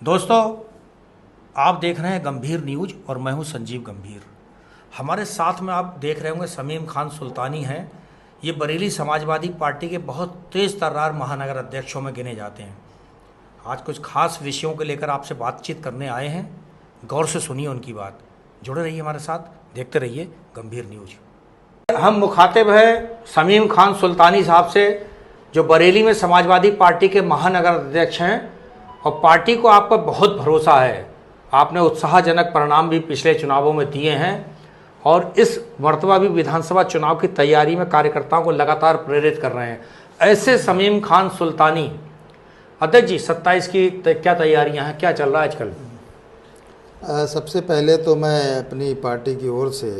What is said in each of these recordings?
दोस्तों, आप देख रहे हैं गंभीर न्यूज और मैं हूं संजीव गंभीर। हमारे साथ में आप देख रहे होंगे समीम खान सुल्तानी हैं। ये बरेली समाजवादी पार्टी के बहुत तेज़ तर्रार महानगर अध्यक्षों में गिने जाते हैं। आज कुछ खास विषयों को लेकर आपसे बातचीत करने आए हैं। गौर से सुनिए उनकी बात। जुड़े रहिए हमारे साथ, देखते रहिए गंभीर न्यूज। हम मुखातिब हैं समीम खान सुल्तानी साहब से, जो बरेली में समाजवादी पार्टी के महानगर अध्यक्ष हैं और पार्टी को आप पर बहुत भरोसा है। आपने उत्साहजनक परिणाम भी पिछले चुनावों में दिए हैं और इस मर्तबा भी विधानसभा चुनाव की तैयारी में कार्यकर्ताओं को लगातार प्रेरित कर रहे हैं। ऐसे समीम खान सुल्तानी अध्यक्ष जी, 27 की क्या तैयारियां हैं, क्या चल रहा है आजकल? सबसे पहले तो मैं अपनी पार्टी की ओर से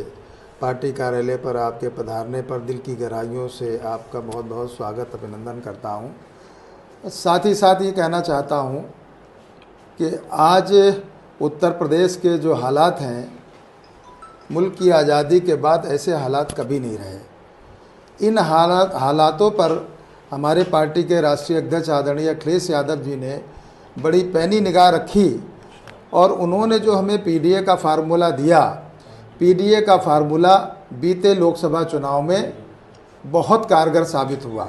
पार्टी कार्यालय पर आपके पधारने पर दिल की गहराइयों से आपका बहुत बहुत स्वागत अभिनंदन करता हूं। साथ ही साथ ये कहना चाहता हूं कि आज उत्तर प्रदेश के जो हालात हैं, मुल्क की आज़ादी के बाद ऐसे हालात कभी नहीं रहे। इन हालातों पर हमारे पार्टी के राष्ट्रीय अध्यक्ष आदरणीय अखिलेश यादव जी ने बड़ी पैनी निगाह रखी और उन्होंने जो हमें पीडीए का फार्मूला दिया, पीडीए का फार्मूला बीते लोकसभा चुनाव में बहुत कारगर साबित हुआ।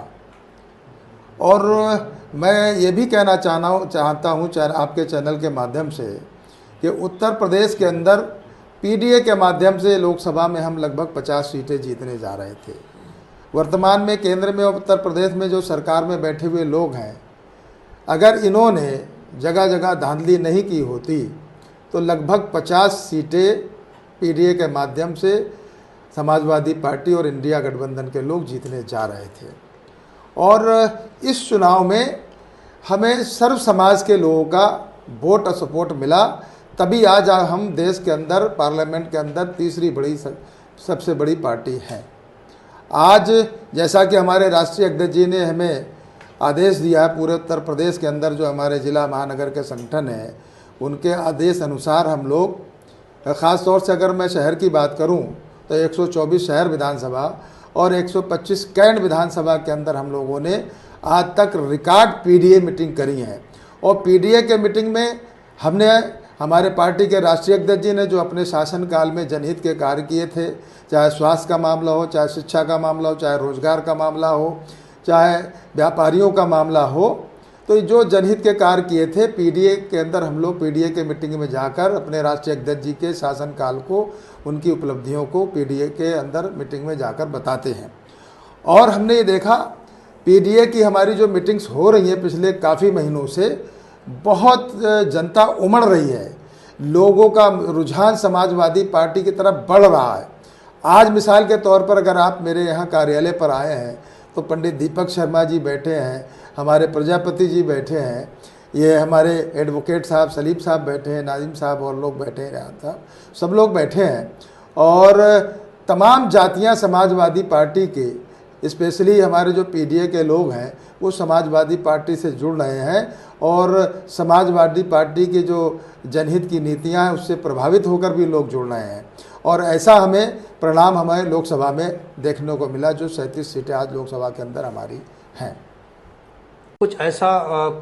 और मैं ये भी कहना चाहता हूँ आपके चैनल के माध्यम से कि उत्तर प्रदेश के अंदर पीडीए के माध्यम से लोकसभा में हम लगभग 50 सीटें जीतने जा रहे थे। वर्तमान में केंद्र में और उत्तर प्रदेश में जो सरकार में बैठे हुए लोग हैं, अगर इन्होंने जगह जगह धांधली नहीं की होती तो लगभग 50 सीटें पीडीए के माध्यम से समाजवादी पार्टी और इंडिया गठबंधन के लोग जीतने जा रहे थे। और इस चुनाव में हमें सर्व समाज के लोगों का वोट और सपोर्ट मिला, तभी आज हम देश के अंदर पार्लियामेंट के अंदर तीसरी बड़ी सबसे बड़ी पार्टी है। आज जैसा कि हमारे राष्ट्रीय अध्यक्ष जी ने हमें आदेश दिया है, पूरे उत्तर प्रदेश के अंदर जो हमारे ज़िला महानगर के संगठन हैं, उनके आदेश अनुसार हम लोग, ख़ास तौर से अगर मैं शहर की बात करूं तो 124 शहर विधानसभा और 125 कैंट विधानसभा के अंदर हम लोगों ने आज तक रिकॉर्ड पीडीए मीटिंग करी है। और पीडीए के मीटिंग में हमने, हमारे पार्टी के राष्ट्रीय अध्यक्ष जी ने जो अपने शासनकाल में जनहित के कार्य किए थे, चाहे स्वास्थ्य का मामला हो, चाहे शिक्षा का मामला हो, चाहे रोजगार का मामला हो, चाहे व्यापारियों का मामला हो, तो जो जनहित के कार्य किए थे पीडीए के अंदर, हम लोग पीडीए के मीटिंग में जाकर अपने राष्ट्रीय अध्यक्ष जी के शासनकाल को, उनकी उपलब्धियों को पीडीए के अंदर मीटिंग में जाकर बताते हैं। और हमने ये देखा पीडीए की हमारी जो मीटिंग्स हो रही हैं पिछले काफ़ी महीनों से, बहुत जनता उमड़ रही है, लोगों का रुझान समाजवादी पार्टी की तरफ बढ़ रहा है। आज मिसाल के तौर पर अगर आप मेरे यहाँ कार्यालय पर आए हैं तो पंडित दीपक शर्मा जी बैठे हैं, हमारे प्रजापति जी बैठे हैं, ये हमारे एडवोकेट साहब सलीम साहब बैठे हैं, नाजिम साहब और लोग बैठे हैं, रेहान साहब, सब लोग बैठे हैं। और तमाम जातियां समाजवादी पार्टी के, स्पेशली हमारे जो पीडीए के लोग हैं वो समाजवादी पार्टी से जुड़ रहे हैं और समाजवादी पार्टी की जो जनहित की नीतियां हैं उससे प्रभावित होकर भी लोग जुड़ रहे हैं। और ऐसा हमें परिणाम हमारे लोकसभा में देखने को मिला, जो 37 सीटें आज लोकसभा के अंदर हमारी हैं। कुछ ऐसा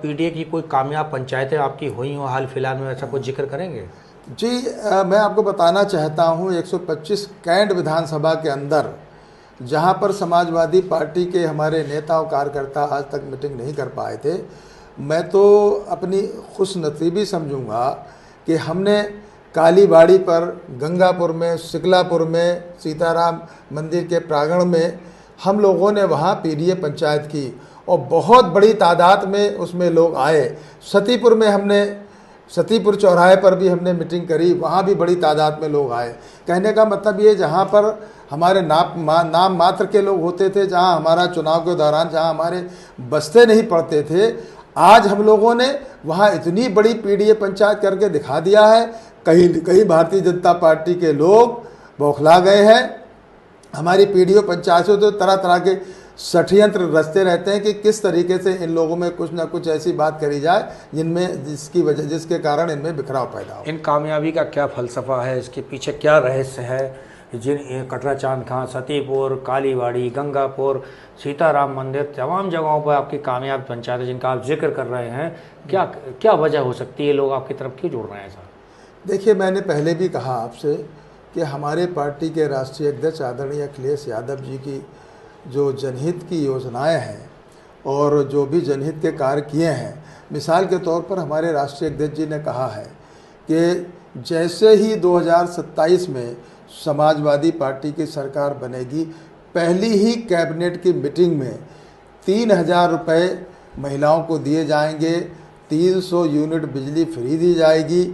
पीडीए की कोई कामयाब पंचायतें आपकी हुई हो हाल फिलहाल में, ऐसा कुछ जिक्र करेंगे? जी, मैं आपको बताना चाहता हूं 125 कैंट विधानसभा के अंदर जहां पर समाजवादी पार्टी के हमारे नेता और कार्यकर्ता आज तक मीटिंग नहीं कर पाए थे, मैं तो अपनी खुशनसीबी समझूंगा कि हमने कालीबाड़ी पर, गंगापुर में, शिकलापुर में, सीताराम मंदिर के प्रांगण में हम लोगों ने वहाँ पीडीए पंचायत की और बहुत बड़ी तादाद में उसमें लोग आए। सतीपुर में हमने, सतीपुर चौराहे पर भी हमने मीटिंग करी, वहाँ भी बड़ी तादाद में लोग आए। कहने का मतलब ये, जहाँ पर हमारे नाम मात्र के लोग होते थे, जहाँ हमारा चुनाव के दौरान जहाँ हमारे बस्ते नहीं पड़ते थे, आज हम लोगों ने वहाँ इतनी बड़ी पीडीए पंचायत करके दिखा दिया है। कहीं भारतीय जनता पार्टी के लोग बौखला गए हैं। हमारी पीडीए पंचायतों तो तरह तरह के षड्यंत्र रचते रहते हैं कि किस तरीके से इन लोगों में कुछ ना कुछ ऐसी बात करी जाए जिसके कारण इनमें बिखराव पैदा हो। इन कामयाबी का क्या फलसफा है, इसके पीछे क्या रहस्य है? जिन कटरा चांद खां, सतीपुर, कालीबाड़ी, गंगापुर, सीताराम मंदिर, तमाम जगहों पर आपकी कामयाब पंचायत जिनका आप जिक्र कर रहे हैं, क्या क्या वजह हो सकती है, लोग आपकी तरफ क्यों जुड़ रहे हैं सर? देखिए, मैंने पहले भी कहा आपसे कि हमारे पार्टी के राष्ट्रीय अध्यक्ष आदरणीय अखिलेश यादव जी की जो जनहित की योजनाएं हैं और जो भी जनहित के कार्य किए हैं, मिसाल के तौर पर हमारे राष्ट्रीय अध्यक्ष जी ने कहा है कि जैसे ही 2027 में समाजवादी पार्टी की सरकार बनेगी, पहली ही कैबिनेट की मीटिंग में 3,000 रुपये महिलाओं को दिए जाएंगे, 300 यूनिट बिजली फ्री दी जाएगी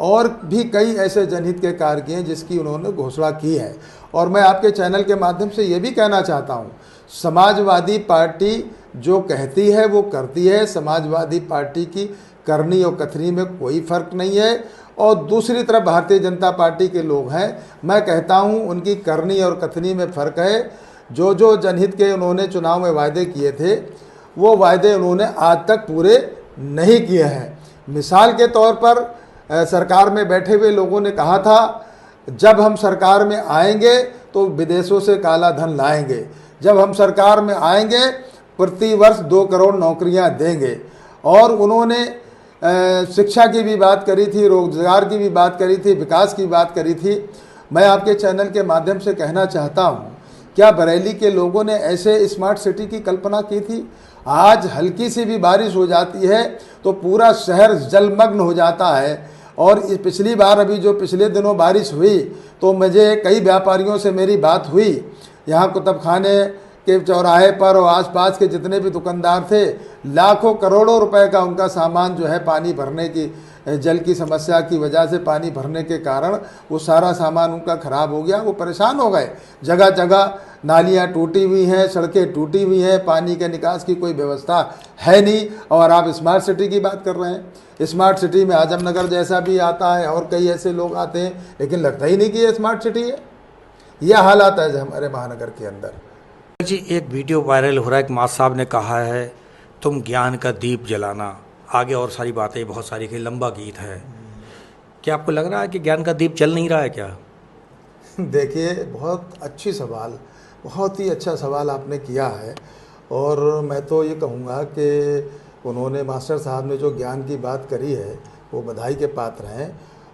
और भी कई ऐसे जनहित के कार्य किए हैं जिसकी उन्होंने घोषणा की है। और मैं आपके चैनल के माध्यम से ये भी कहना चाहता हूँ, समाजवादी पार्टी जो कहती है वो करती है। समाजवादी पार्टी की करनी और कथनी में कोई फ़र्क नहीं है। और दूसरी तरफ भारतीय जनता पार्टी के लोग हैं, मैं कहता हूँ उनकी करनी और कथनी में फ़र्क है। जो जो जनहित के उन्होंने चुनाव में वायदे किए थे, वो वायदे उन्होंने आज तक पूरे नहीं किए हैं। मिसाल के तौर पर सरकार में बैठे हुए लोगों ने कहा था, जब हम सरकार में आएंगे तो विदेशों से काला धन लाएंगे, जब हम सरकार में आएंगे प्रति वर्ष 2 करोड़ नौकरियां देंगे। और उन्होंने शिक्षा की भी बात करी थी, रोजगार की भी बात करी थी, विकास की बात करी थी। मैं आपके चैनल के माध्यम से कहना चाहता हूँ, क्या बरेली के लोगों ने ऐसे स्मार्ट सिटी की कल्पना की थी? आज हल्की सी भी बारिश हो जाती है तो पूरा शहर जलमग्न हो जाता है। और इस पिछली बार अभी जो पिछले दिनों बारिश हुई तो मुझे कई व्यापारियों से मेरी बात हुई। यहाँ कुतुब खाने के चौराहे पर और आसपास के जितने भी दुकानदार थे, लाखों करोड़ों रुपए का उनका सामान जो है पानी भरने की, जल की समस्या की वजह से पानी भरने के कारण वो सारा सामान उनका ख़राब हो गया। वो परेशान हो गए। जगह जगह नालियाँ टूटी हुई हैं, सड़कें टूटी हुई हैं, पानी के निकास की कोई व्यवस्था है नहीं। और आप स्मार्ट सिटी की बात कर रहे हैं। स्मार्ट सिटी में आजमनगर जैसा भी आता है और कई ऐसे लोग आते हैं, लेकिन लगता ही नहीं कि ये स्मार्ट सिटी है। यह हालात है हमारे महानगर के अंदर। जी, एक वीडियो वायरल हो रहा है कि मां साहब ने कहा है तुम ज्ञान का दीप जलाना, आगे और सारी बातें बहुत सारी, कई लंबा गीत है। क्या आपको लग रहा है कि ज्ञान का दीप जल नहीं रहा है क्या? देखिए, बहुत अच्छी सवाल, बहुत ही अच्छा सवाल आपने किया है। और मैं तो ये कहूँगा कि उन्होंने, मास्टर साहब ने जो ज्ञान की बात करी है वो बधाई के पात्र हैं।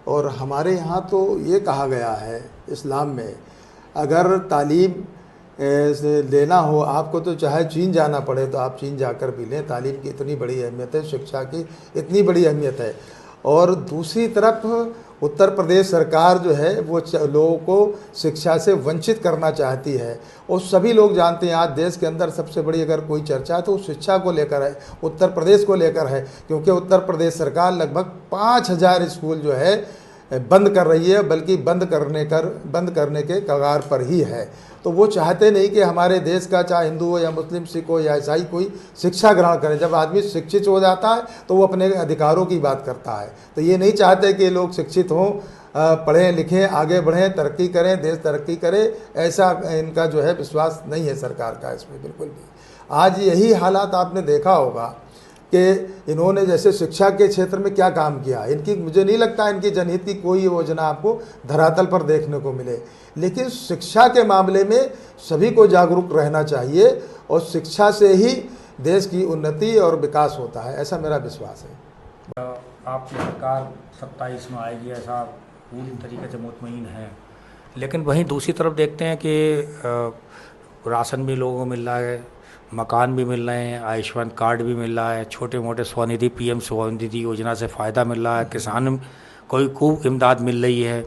और हमारे यहाँ तो ये कहा गया है इस्लाम में, अगर तालीम लेना हो आपको तो चाहे चीन जाना पड़े तो आप चीन जाकर भी लें। तालीम की इतनी बड़ी अहमियत है, शिक्षा की इतनी बड़ी अहमियत है। और दूसरी तरफ उत्तर प्रदेश सरकार जो है वो लोगों को शिक्षा से वंचित करना चाहती है। और सभी लोग जानते हैं आज देश के अंदर सबसे बड़ी अगर कोई चर्चा है तो शिक्षा को लेकर है, उत्तर प्रदेश को लेकर है। क्योंकि उत्तर प्रदेश सरकार लगभग 5,000 स्कूल जो है बंद कर रही है, बल्कि बंद करने के कगार पर ही है। तो वो चाहते नहीं कि हमारे देश का चाहे हिंदू हो या मुस्लिम, सिख हो या ईसाई कोई शिक्षा ग्रहण करे। जब आदमी शिक्षित हो जाता है तो वो अपने अधिकारों की बात करता है। तो ये नहीं चाहते कि लोग शिक्षित हों, पढ़ें लिखें, आगे बढ़ें, तरक्की करें, देश तरक्की करे। ऐसा इनका जो है विश्वास नहीं है सरकार का इसमें बिल्कुल भी। आज यही हालात आपने देखा होगा कि इन्होंने जैसे शिक्षा के क्षेत्र में क्या काम किया। इनकी, मुझे नहीं लगता इनकी जनहित की कोई योजना आपको धरातल पर देखने को मिले। लेकिन शिक्षा के मामले में सभी को जागरूक रहना चाहिए और शिक्षा से ही देश की उन्नति और विकास होता है, ऐसा मेरा विश्वास है। आपकी सरकार 27 में आएगी ऐसा पूरी तरीके से मुतमईन है। लेकिन वहीं दूसरी तरफ देखते हैं कि राशन भी लोगों को मिल रहा है, मकान भी मिल रहे हैं, आयुष्मान कार्ड भी मिल रहा है, छोटे मोटे स्वनिधि PM स्वनिधि योजना से फ़ायदा मिल रहा है, किसान कोई खूब इमदाद मिल रही है।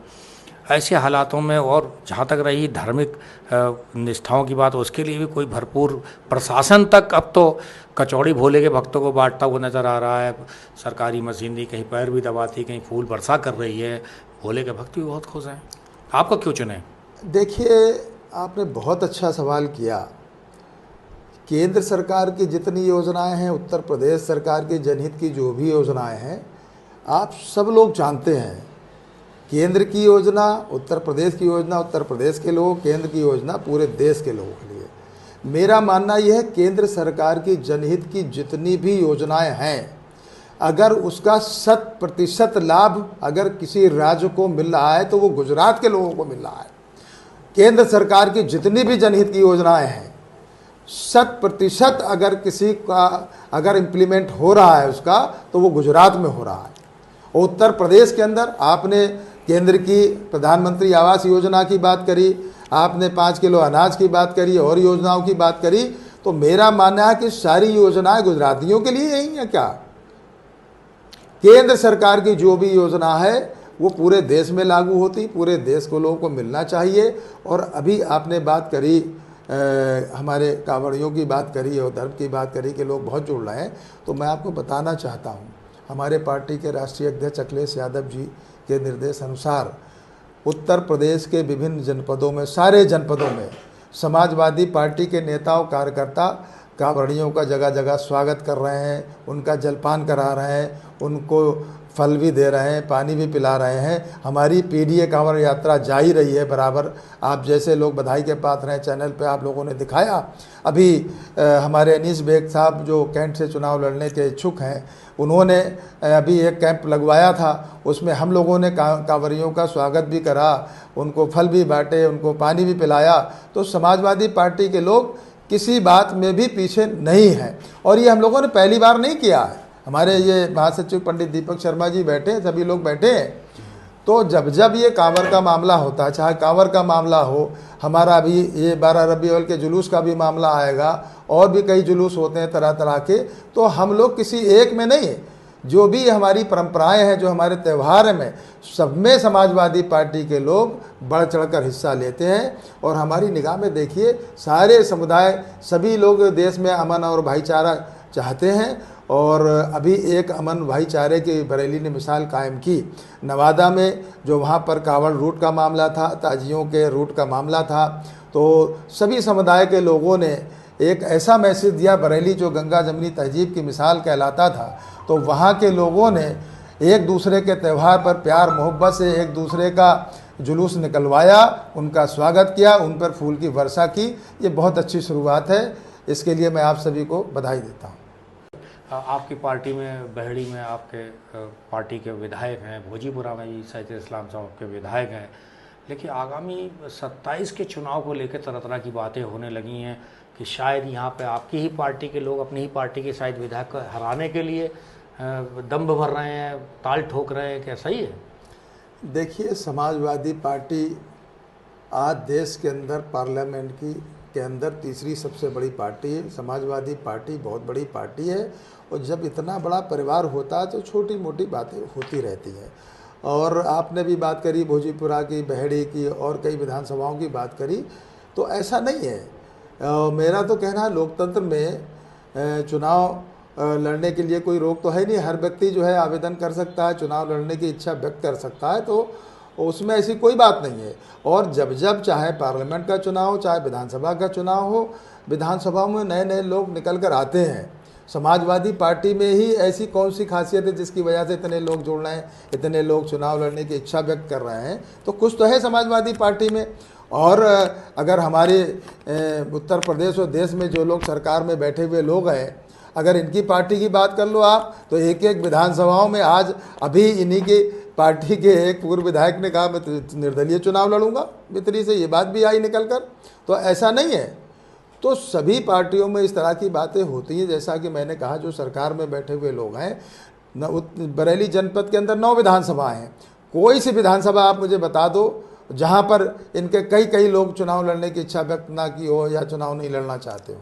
ऐसे हालातों में, और जहाँ तक रही धार्मिक निष्ठाओं की बात, उसके लिए भी कोई भरपूर प्रशासन तक अब तो कचौड़ी भोले के भक्तों को बांटता हुआ नज़र आ रहा है। सरकारी मशीनरी कहीं पैर भी दबाती, कहीं फूल बरसा कर रही है। भोले के भक्त भी बहुत खुश हैं। आपको क्यों चुने? देखिए, आपने बहुत अच्छा सवाल किया। केंद्र सरकार की जितनी योजनाएं हैं, उत्तर प्रदेश सरकार की जनहित की जो भी योजनाएं हैं, आप सब लोग जानते हैं। केंद्र की योजना, उत्तर प्रदेश की योजना उत्तर प्रदेश के लोगों, केंद्र की योजना पूरे देश के लोगों के लिए। मेरा मानना यह है, केंद्र सरकार की जनहित की जितनी भी योजनाएं हैं, अगर उसका 100% लाभ अगर किसी राज्य को मिल रहा है तो वो गुजरात के लोगों को मिल रहा है। केंद्र सरकार की जितनी भी जनहित की योजनाएं हैं 100% अगर किसी का अगर इम्प्लीमेंट हो रहा है उसका, तो वो गुजरात में हो रहा है। और उत्तर प्रदेश के अंदर आपने केंद्र की प्रधानमंत्री आवास योजना की बात करी, आपने 5 किलो अनाज की बात करी और योजनाओं की बात करी, तो मेरा मानना है कि सारी योजनाएं गुजरातियों के लिए यही है क्या? केंद्र सरकार की जो भी योजना है वो पूरे देश में लागू होती, पूरे देश को लोगों को मिलना चाहिए। और अभी आपने बात करी हमारे कांवड़ियों की बात करी और धर्म की बात करी कि लोग बहुत जुड़ रहे हैं, तो मैं आपको बताना चाहता हूँ हमारे पार्टी के राष्ट्रीय अध्यक्ष अखिलेश यादव जी के निर्देश अनुसार उत्तर प्रदेश के विभिन्न जनपदों में, सारे जनपदों में समाजवादी पार्टी के नेताओं कार्यकर्ता कांवड़ियों का जगह जगह स्वागत कर रहे हैं, उनका जलपान करा रहे हैं, उनको फल भी दे रहे हैं, पानी भी पिला रहे हैं। हमारी पीडीए कांवड़ यात्रा जा ही रही है बराबर। आप जैसे लोग बधाई के पात्र हैं, चैनल पे आप लोगों ने दिखाया। अभी हमारे अनीस बेग साहब जो कैंट से चुनाव लड़ने के इच्छुक हैं, उन्होंने अभी एक कैंप लगवाया था, उसमें हम लोगों ने कांवड़ियों का स्वागत भी करा, उनको फल भी बांटे, उनको पानी भी पिलाया। तो समाजवादी पार्टी के लोग किसी बात में भी पीछे नहीं हैं, और ये हम लोगों ने पहली बार नहीं किया है। हमारे ये महासचिव पंडित दीपक शर्मा जी बैठे, सभी लोग बैठे हैं। तो जब जब ये कांवर का मामला होता है, चाहे कांवर का मामला हो, हमारा अभी ये 12 रबी अव्वल के जुलूस का भी मामला आएगा, और भी कई जुलूस होते हैं तरह तरह के, तो हम लोग किसी एक में नहीं, जो भी हमारी परंपराएं हैं, जो हमारे त्यौहार में, सब में समाजवादी पार्टी के लोग बढ़ चढ़कर हिस्सा लेते हैं। और हमारी निगाह में देखिए, सारे समुदाय, सभी लोग देश में अमन और भाईचारा चाहते हैं। और अभी एक अमन भाईचारे की बरेली ने मिसाल कायम की। नवादा में जो वहाँ पर कांवड़ रूट का मामला था, ताजियों के रूट का मामला था, तो सभी समुदाय के लोगों ने एक ऐसा मैसेज दिया, बरेली जो गंगा जमनी तहजीब की मिसाल कहलाता था, तो वहाँ के लोगों ने एक दूसरे के त्यौहार पर प्यार मोहब्बत से एक दूसरे का जुलूस निकलवाया, उनका स्वागत किया, उन पर फूल की वर्षा की। ये बहुत अच्छी शुरुआत है, इसके लिए मैं आप सभी को बधाई देता हूँ। आपकी पार्टी में, बहेड़ी में आपके पार्टी के विधायक हैं, भोजीपुरा में भी सैयद इस्लाम साहब के विधायक हैं, लेकिन आगामी 27 के चुनाव को लेकर तरह तरह की बातें होने लगी हैं कि शायद यहाँ पे आपकी ही पार्टी के लोग अपनी ही पार्टी के शायद विधायक को हराने के लिए दम्भ भर रहे हैं, ताल ठोक रहे हैं। क्या सही है? देखिए, समाजवादी पार्टी आज देश के अंदर पार्लियामेंट के अंदर तीसरी सबसे बड़ी पार्टी है। समाजवादी पार्टी बहुत बड़ी पार्टी है, और जब इतना बड़ा परिवार होता है तो छोटी मोटी बातें होती रहती हैं। और आपने भी बात करी भोजीपुरा की, बहेड़ी की, और कई विधानसभाओं की बात करी, तो ऐसा नहीं है। मेरा तो कहना है, लोकतंत्र में चुनाव लड़ने के लिए कोई रोक तो है नहीं। हर व्यक्ति जो है आवेदन कर सकता है, चुनाव लड़ने की इच्छा व्यक्त कर सकता है, तो उसमें ऐसी कोई बात नहीं है। और जब जब चाहे पार्लियामेंट का चुनाव हो, चाहे विधानसभा का चुनाव हो, विधानसभा में नए नए लोग निकल कर आते हैं। समाजवादी पार्टी में ही ऐसी कौन सी खासियत है जिसकी वजह से इतने लोग जुड़ रहे हैं, इतने लोग चुनाव लड़ने की इच्छा व्यक्त कर रहे हैं? तो कुछ तो है समाजवादी पार्टी में। और अगर हमारे उत्तर प्रदेश और देश में जो लोग सरकार में बैठे हुए लोग हैं, अगर इनकी पार्टी की बात कर लो आप, तो एक एक विधानसभाओं में आज अभी इन्हीं की पार्टी के एक पूर्व विधायक ने कहा मैं निर्दलीय चुनाव लड़ूंगा, भितरी से ये बात भी आई निकल कर। तो ऐसा नहीं है। तो सभी पार्टियों में इस तरह की बातें होती हैं। जैसा कि मैंने कहा, जो सरकार में बैठे हुए लोग हैं, बरेली जनपद के अंदर 9 विधानसभाएं हैं। कोई सी विधानसभा आप मुझे बता दो जहां पर इनके कई लोग चुनाव लड़ने की इच्छा व्यक्त ना की हो या चुनाव नहीं लड़ना चाहते हो।